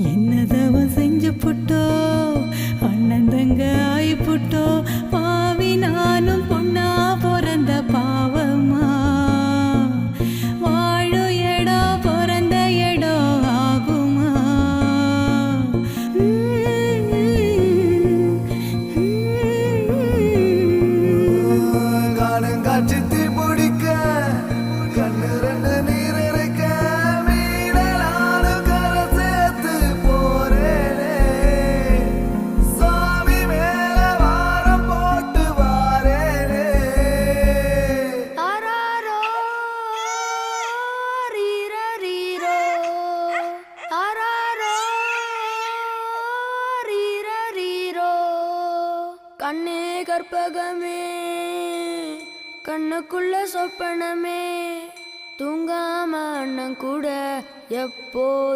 என்னதவ செஞ்சு புட்டோ அண்ணன் தங்க ஆயி புட்டோ பாவி நானும் பொண்ணா பிறந்த பாவமா வாழு இடம் பிறந்த இடம் ஆகுமா காலம் காட்சி தீ பிடிக்க கண்ணு ரெண்டு நீர் இருக்க மீனலான கரை சேர்த்து போறேனே சாமி மேல வாரம் போட்டு வாரேனே ஆராரோ ரீரரீரோ ஆராரோ ரீரரீரோ கண்ணே கற்பகமே கண்ணுக்குள்ள சொப்பனமே தூங்காம அண்ணன் கூட எப்போ